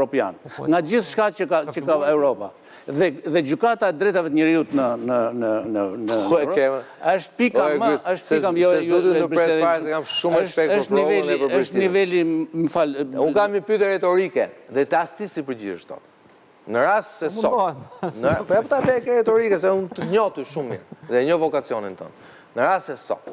Europian, nga gjithë shka që ka Europa. Dhe gjykata e drejtave të njerëzit në është pika më, është niveli, më fal. Unë kam një pyetje retorike dhe të as ti si përgjigjesh dot. Në rast se sot. Po ta tek retorike se unë të njoh ty shumë mirë dhe njoh vokacionin tënd. Në rast se sot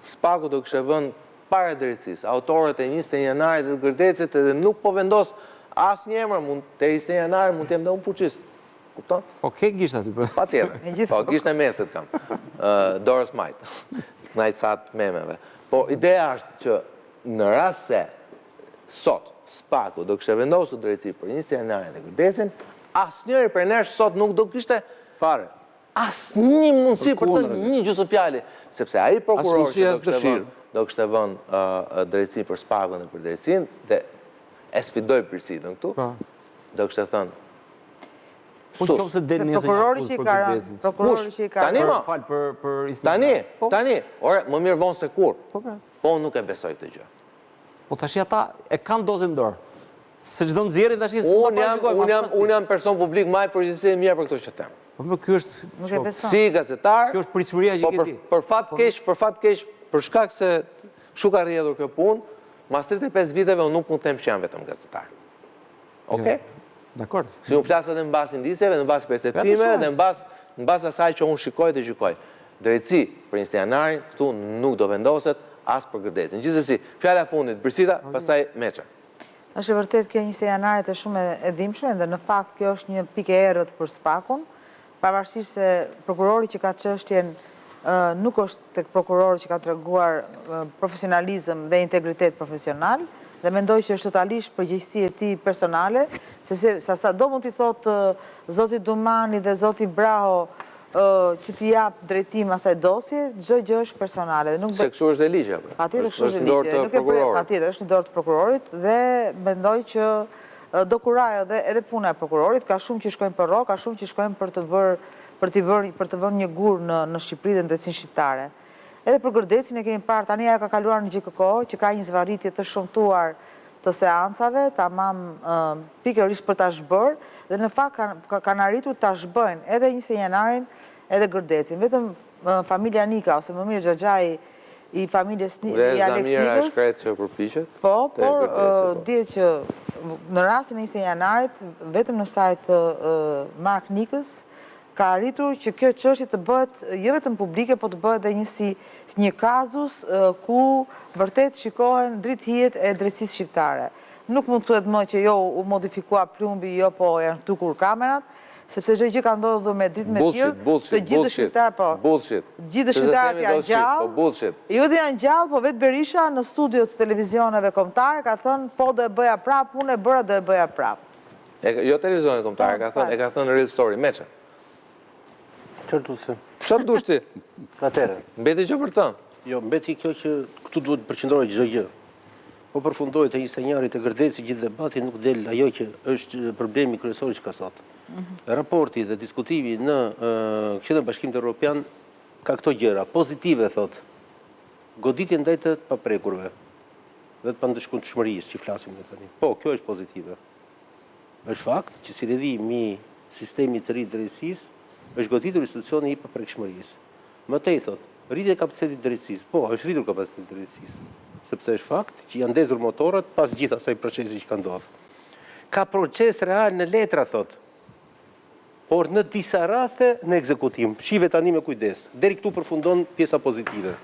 Spaku do kishte vënë para drejtësisë autorët e 21 janarit të Gërdecit dhe nuk po vendos asnjë emër, mund te 21 janari mund të jem dhe unë fuqist. Kupton? Po ke gisht aty po. Patjetër. Po gisht e mesit kam. Dorës majt. Najcat memeve. Po ideja është që në rast se sot Spaku do kishte vendosur drejtësi për 21 janarin të Gërdecin, asnjëri për nesh sot nuk do kishte fare asnjë mundësi për të një gjysmëfjalë, sepse ai prokuror do kishte vënë drejtësi për Spakun dhe për drejtësinë dhe e sfidoj përsidën këtu, do kishte thënë prokurori që i ka Tani, ore, më mirë vonë se kur. Po unë nuk e besoj këtë gjë. Po tash ata e kanë dozën dorë. Se çdo nxjerrin tash unë jam person publik më i përgjegjësi mirë për këtë që them. Po ky është si gazetar. Kjo është pritshmëria që ke ti. Për fat keq, për shkak se kështu ka rrjedhur kjo punë, mas 35 viteve unë nuk mund të them që jam vetëm gazetar. Okej? Dakor. Si unë flas edhe mbas indiceve, në mbas perceptimeve dhe mbas asaj që unë shikoj dhe gjykoj. Drejtësi për 21 janarin këtu nuk do vendoset as për Gërdecin. Gjithsesi, fjala e fundit, Birsita, pastaj Meça. Është vërtet kjo 21 janarit është shumë e dhimbshme dhe në fakt kjo është një pikë e errët për Spakun, pavarësisht se prokurori që ka çështjen nuk është tek prokurori që ka treguar profesionalizëm dhe integritet profesional, dhe mendoj që është totalisht përgjegjësi e tij personale, se sa do mund t'i thotë zoti Dumani dhe zoti Braho që t'i jap drejtim asaj dosje, çdo gjë është personale. Se kështu është dhe ligji apo? Patjetër është në dorë të prokurorit. Patjetër është në dorë të prokurorit dhe mendoj që do kuraj edhe puna e prokurorit, ka shumë që shkojnë për rrok, ka shumë që shkojnë për të vënë një gur në Shqipëri dhe në drejtsinë shqiptare. Edhe për Gërdecin e kemi parë, tani ajo ka kaluar në GKK, që ka një zvarritje të shumtuar të seancave, tamam pikërisht për ta zhbërë, dhe në fakt kanë arritur ta zhbëjnë edhe 21 janarin, edhe Gërdecin. Vetëm familja Nika, ose më mirë Xhaxhai i familjes i Alex Nikës. Shkret që përpiqet. Po, por dihet që në rastin e 21 janarit, vetëm në sajt Mark Nikës, ka arritur që kjo çështje të bëhet jo vetëm publike, po të bëhet edhe një kazus ku vërtet shikohen drithijet e drejtësisë shqiptare. Nuk mund të thuhet më që jo u modifikuar plumbi, jo po janë tukur kamerat, sepse çdo gjë ka ndodhur me dritë me tillë, të gjithë shqiptarët po. Gjithë shqiptarët janë gjallë. Jo dhe janë gjallë, po vetë Berisha në studio të televizioneve kombëtare ka thënë po do e bëja prapë, unë e bëra do e bëja prapë. Jo televizionet kombëtare, e ka thënë real story, Meçe. Çfarë dush ti? Atëherë. Mbeti që për të? Jo, mbeti kjo që këtu duhet përqendrohet çdo gjë. Po përfundohet e 21 janarit të Gërdecit gjithë debati nuk del ajo që është problemi kryesor që ka sot. Raporti dhe diskutimi në Këshillin e Bashkimit Evropian ka këto gjëra pozitive, thot. Goditje ndaj të paprekurve dhe të pandëshkueshmërisë që flasim ne tani. Po, kjo është pozitive. Është fakt që si redhimi i sistemit të ri drejtësisë është goditur institucioni i paprekshmërisë. Më tej thot, rritje e kapacitetit drejtësisë. Po, është rritur kapaciteti i drejtësisë, sepse është fakt që janë ndezur motorët pas gjithë asaj procesi që ka ndodhur. Ka proces real në letra thot. Por në disa raste në ekzekutim. Shive tani me kujdes. Deri këtu përfundon pjesa pozitive.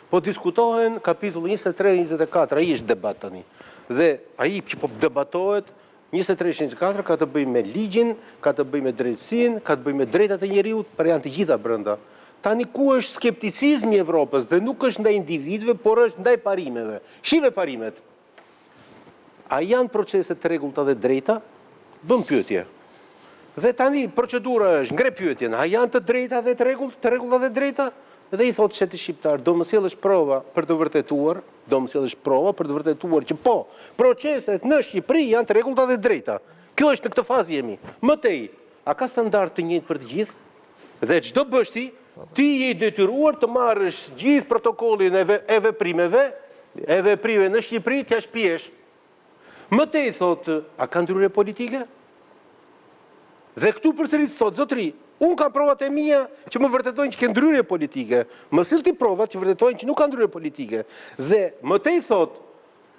Po diskutohen kapitulli 23-24, ai është debat tani. Dhe ai që po debatohet 23-24 ka të bëjë me ligjin, ka të bëjë me drejtësinë, ka të bëjë me drejtat e njeriut, por janë të gjitha brenda. Tani ku është skepticizmi i Evropës dhe nuk është ndaj individëve, por është ndaj parimeve. Shive parimet. A janë procese të rregullta dhe drejta? Bëm pyetje. Dhe tani procedura është ngre pyetjen, a janë të drejta dhe të rregullta dhe drejta? Dhe i thotë sheti shqiptar, do më sjellësh prova për të vërtetuar, që po, proceset në Shqipëri janë të rregullta dhe drejta. Kjo është në këtë fazë jemi. Më tej, a ka standard të njëjtë për të gjithë? Dhe çdo bështi, ti je i detyruar të marrësh gjithë protokollin e veprimeve në Shqipëri t'ja shpjesh. Më tej thotë, a ka ndryrje politike? Dhe këtu përsërit thotë, zotëri, unë kam provat e mia që më vërtetojnë që ke ndryrje politike. Më sill ti provat që vërtetojnë që nuk ka ndryrje politike. Dhe më tej thotë,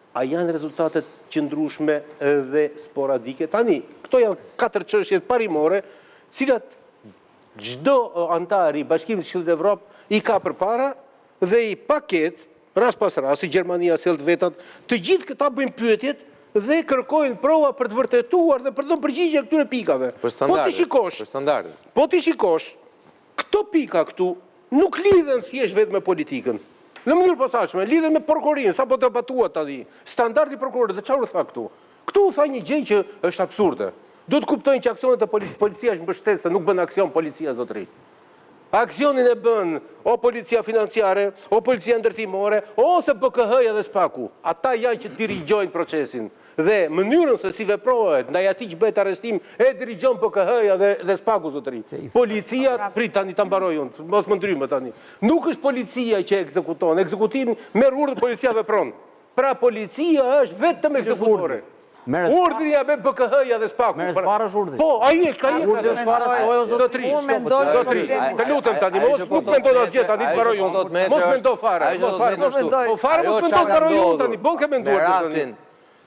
a janë rezultatet qëndrueshme dhe sporadike? Tani, këto janë 4 çështje parimore, cilat çdo antar i Bashkimit të Këshillit të Evropë i ka përpara dhe i paket, rast pas rasti, Gjermania sjell vetat, të gjithë këta bëjnë pyetjet dhe kërkojnë prova për të vërtetuar dhe për të dhënë përgjigje këtyre pikave. Po ti shikosh, këto pika këtu nuk lidhen thjesht vetëm me politikën. Në mënyrë posaçme, lidhen me prokurorin, sapo debatuat tani. Standardi prokurorit, dhe çfarë u tha këtu? Këtu u tha një gjë që është absurde. Duhet kuptojnë që aksionet e policia është mbështetë, se nuk bën aksion policia, zotëri. Aksionin e bën o policia financiare, o policia ndërtimore, ose BKH-ja dhe SPAK-u. Ata janë që dirigjojnë procesin. Dhe mënyrën se si veprohet ndaj atij që bëhet arrestim e dirigjon BKH-ja dhe SPAK-u, zotëri. Policia, prit tani ta mbaroj unë, mos më ndrymë tani. Nuk është policia që ekzekuton, ekzekutimi merr urdhër, policia vepron. Pra policia është vetëm ekzekutore. Urdhri ja bën BKH-ja dhe SPAK-u. Merë zbarash urdhri. Po, ai ka urdhri është zbarash, o zotëri. Unë mendoj, të lutem tani, nuk mendoj asgjë tani të mbaroj unë. Mos mendo fare. Po fare mos mendo të mbaroj unë tani, bon ke menduar tani.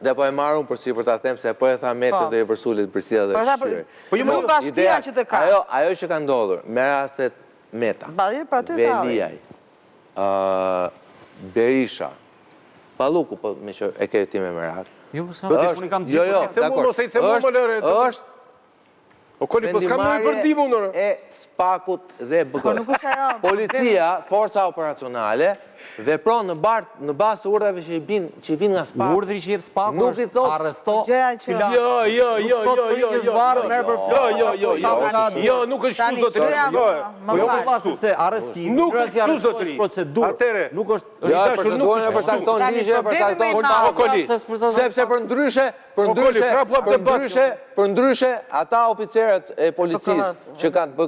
Dhe po e marrun për si për ta them se po e tha Meço do i vërsulit përsia dhe shqyri. Po ju më bashkia që të ka. Ajo që ka ndodhur, me rastet Meta, Veliaj, Berisha, Palluku, po me që e ke ti me merak. Jo, po sa unë kam gjithë. Jo, dakor. Është o koli, po s'kam ndonjë përndim unë. E SPAK-ut dhe BKH. Policia, forca operacionale, vepron në bazë të urdhrave që vinë nga SPAK. Urdhri që jep SPAK-u është arresto filan. Jo, nuk është kështu zotëri. Po jo po sepse arrestimi, nuk është kështu zotëri. Procedurë. Nuk është procedurën e përcakton ligji, e përcakton SPAK-u. Sepse për ndryshe ata oficerët e policisë që kanë bë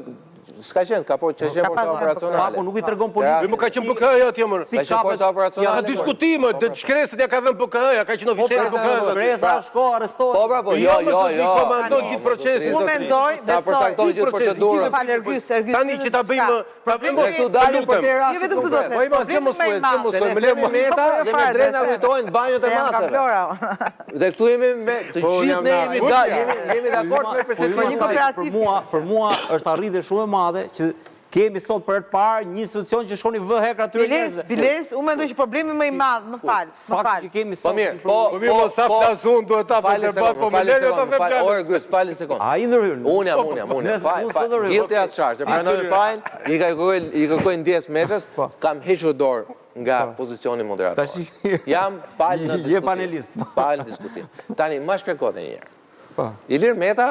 s'ka qenë, ka forca operacionale. SPAK-u nuk i tregon policë. Më ka qenë BKH-ja atje më. Ka qenë forca operacionale. Ka diskutime, shkresën ja ka dhënë BKH-ja, ka qenë oficer BKH-ja. Presa shko arrestohet. Po, po, jo. Komandon gjithë procesin. Unë mendoj, Tani që ta bëjmë, këtu dalin për të jo vetëm këtë do të Po i mos me lemi Meta dhe me drejta vitojnë banjët e masave. Dhe këtu jemi me të gjithë ne jemi dakord me perspektivën. Për mua është arritje shumë e madhe që kemi sot për herë të parë një institucion që shkoni vë hekra atyre njerëzve. Biles, unë mendoj që problemi më i madh, më fal. Fakti që kemi sot. Po mirë, mos sa flasun duhet ta bëj debat, po më lejë ta them fjalë. Orë Gus, falni sekond. Ai ndërhyn. Unë jam. Gjithë atë çfarë, pranoj fajin, i kërkoj ndjes Meçës, kam hequr dorë nga pozicioni moderator. Jam palë në diskutim. Je panelist. Palë në diskutim. Tani më shpjegote një herë. Ilir Meta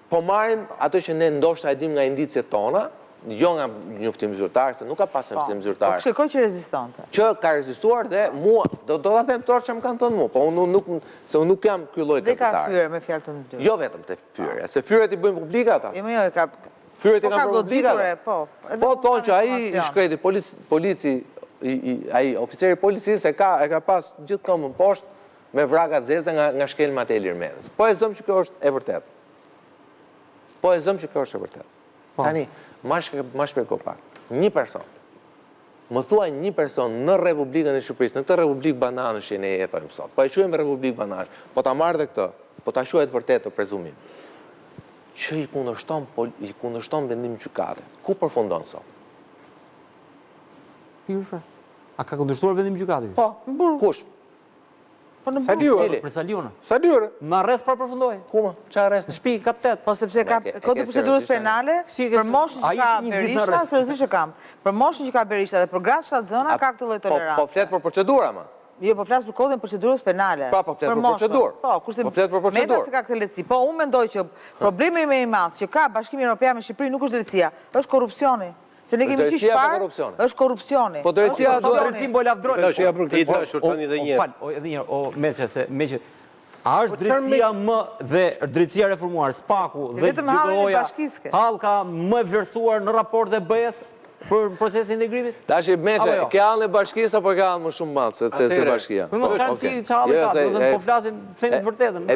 po marrim ato që ne ndoshta e dim nga indicet tona, jo nga njoftim zyrtar, se nuk ka pasur njoftim zyrtar. Po shikoj që rezistante. Që ka rezistuar dhe mua, do ta them torë që më kanë thënë mua, po unë nuk jam ky lloj gazetari. Dhe ka fyer me fjalë të ndryshme. Jo vetëm te fyerja, se fyerjet i bëjnë publike ata. Jo, e ka. Fyerjet i kanë bërë publike. Po thonë që ai i shkreti polici, ai oficeri i policisë e ka pas gjithë këmbën poshtë me vraka të zeza nga shkelmat e Ilir Metës. Po e zëm që kjo është e vërtetë. Tani, ma shpjego pak. Një person, më thuaj një person në Republikën e Shqipërisë, në këtë Republikë bananësh që ne jetojmë sot, po e quajmë Republikë bananësh, po ta marrë dhe këtë, po ta quajë vërtet të prezumim, që i kundërshton vendim gjykate. Ku përfundon sot? A ka kundërshtuar vendim gjykate? Po, kush? Për Salionë. Në arrest pra përfundoi. Kuma? Ç'a arrest? Në shtëpi ka 8. Po sepse ka kod të procedurës penale, për moshën që ka Berisha, seriozisht e kam. Për moshën që ka Berisha dhe për gratë Shallxhona ka këtë lloj tolerancë. Po flet për procedura ma. Jo, po flas për kodin e procedurës penale. Po flet për procedurë. Po, kurse po flet për procedurë. Meta se ka këtë lehtësi. Po unë mendoj që problemi më i madh që ka Bashkimi Evropian me Shqipërinë nuk është drejtësia, është korrupsioni. Se ne kemi qenë parë, është korrupsioni. Po drejtësia do drejtësi po lavdroj. Tash ja për këtë dashur tani edhe një. Fal, edhe një o Meçë se Meçë. A është drejtësia më dhe drejtësia reformuar, SPAK-u dhe BKH-ja, hallka më e vlerësuar në raport dhe BE-s për procesin e integrimit? Tash Meshe, ke hallën e bashkisë apo ke hallën më shumë madh se bashkia? Po mos kanë si çallë ka, do të po flasim, themi të vërtetën.